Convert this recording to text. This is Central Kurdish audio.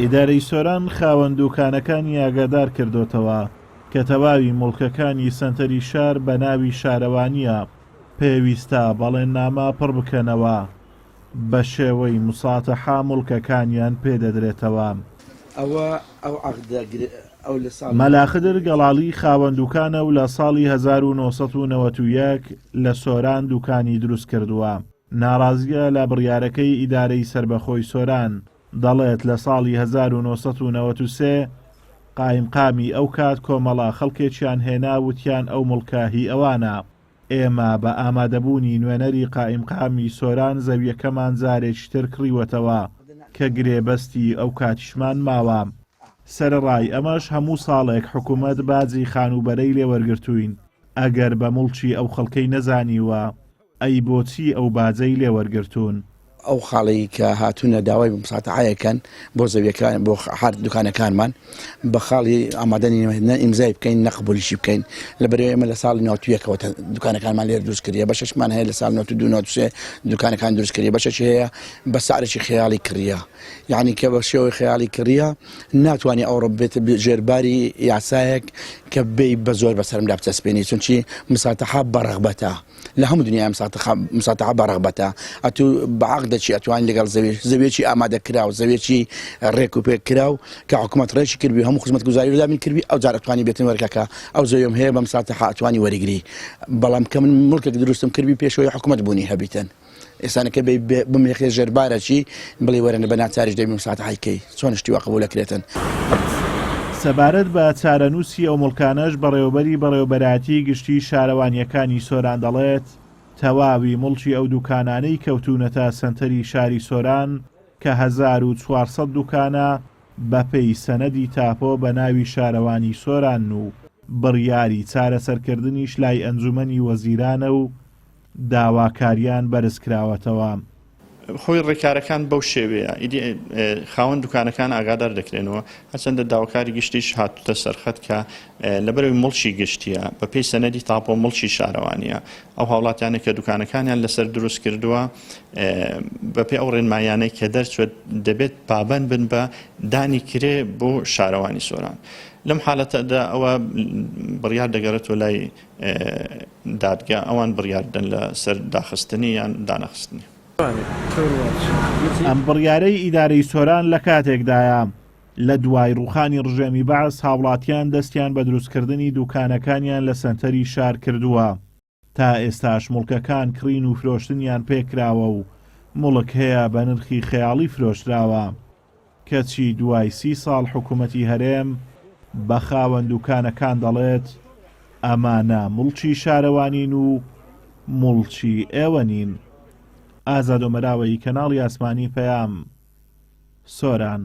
ئیدارەی سۆران خاوەن دوکانەکانی ئاگادار کردوتەوە کە تەواوی موڵکەکانی سەنتەری شار بە ناوی شارەوانیە پێویستە بەڵێننامە پڕ بکەنەوە بە شێوەی موساتەحا موڵکەکانیان پێدەدرێتەوە. مەلاخدر گەڵاڵی خاوەن دوکانە و لە ساڵی 1991 لە سۆران دوکانی دروست کردووە. ناڕازیە لە بڕیارەکەی ئیدارەی سربەخۆی سۆران، دەڵێت لە ساڵی 1993 قایمقامی ئەو کات کۆمەڵە خەڵکێکیان هێنا وتیان ئەو مڵکە ئەوانە. ئێمە بە ئامادەبوونی نوێنەری قایمقامی سۆران زەویەکەمان جارێکی تر کڕیوەتەوە کە گرێبەستی ئەو کاتیشمان ماوە. سەرڕای ئەمەش هەموو ساڵێک حکوومەت باجی خانوبەرەی لێوەرگرتوین. ئەگەر بە موڵکی ئەو خەڵکەی نەزانیوە ئەی بۆچی ئەو باجەی لێوەرگرتوون. ئەو خاڵی کە هاتوونە داوای مساتحایەکەن بۆ زەویەکان بۆ حرد دوکانەکانمان بە خاڵی ئامادەنی ئیمزای بکەین نەقبولیشی بکەین لەبەرەوەی ئێمە لە ساڵی 91ەوە دوکانەکانمان لێر دروست کردیە بەشەشمان هەیە لە ساڵ 92 دوکانەکان دروست کردی بەشەش هەیە بە سعرێکی خەیاڵی کڕیە، یعنی کە بە شێوەی خەیاڵی کڕیە ناتوانێت ئەوڕۆ بێت ژێرباری یاسایەک کە بێ بە زۆر بەسەرمدا بچەسپێنی، چونچی مساتحا بەڕەغبەتە لە هەموو دنیای مساتحا بەڕەغبەتە. ئەتوو بەعەقدەچی ئەتوانین لەگەڵ زەویێکی ئامادەکرا و زەویێکی ڕێک و پێکرا و کە حکوومەت ڕێژی کردی هەموو خزمەتگوزاری دامین کردی ئەو جار ئەتوانی بێتن وەرگەکە ئەو زەویم هەیە بە مساتحا ئەتوانی وەریگری. بەڵام کە من مڵکێک دروستم کردی پێشەوەی حکوومەت بوونی هەبیتن ئێسانەکە بمێخێ ژێربارەکی بڵێ وەرە بە ناچارش دەبی مساتحایکەی چۆن شتی وا قبولەکرێتن. سەبارەت بە چارەنووسی ئەو مڵکانەش بەڕێوەبەری بەڕێوەبەراتی گشتی شارەوانیەکانی سۆران دەڵێت تەواوی مڵکی ئەو دوکانانەی کەوتونەتە سەنتەری شاری سۆران کە 1400 دوکانە بەپێی سەنەدی تاپۆ بە ناوی شارەوانی سۆران و بڕیاری چارەسەرکردنیش لای ئەنجومەنی وەزیرانە و داواکاریان بەرزکراوەتەوە. خۆی ڕێکارەکان بەو شێوەیە خاوەن دوکانەکان ئاگادار دەکرێنەوە هەچەندە داواکاری گشتیش هاتوتە سەرخەت کە لەبەرەوەی مڵکی گشتیە بەپێی سەنەدی تاپۆ مڵکی شارەوانیە ئەو هاوڵاتیانە کە دوکانەکانیان لەسەر دروست کردووە بەپێی ئەو ڕێنمایانەی کە دەرچێت دەبێت پابەند بن بە دانی کرێ بۆ شارەوانی سۆران. لەم حالەتەدا ئەوە بڕیار دەگەڕێتەوە لای دادگا ئەوان بڕیاردن لە سەر داخستنی یان دانەخستنی. ئەم بڕیارەی ئیدارەی سۆران لە کاتێکدایە لە دوای ڕووخانی ڕژێمی بەعس هاوڵاتیان دەستیان بە دروستکردنی دوکانەکانیان لە سەنتەری شار کردووە. تا ئێستاش مڵکەکان کڕین و فرۆشتنیان پێکراوە و مڵک هەیە بە نرخی خەیاڵی فرۆشراوە کەچی دوای 30 ساڵ حکوومەتی هەرێم بە خاوەن دوکانەکان دەڵێت ئەمانە مڵکی شارەوانین و مڵکی ئێوە نین. ئازاد و مەراوەی کەناڵی ئاسمانی پەیام سۆران.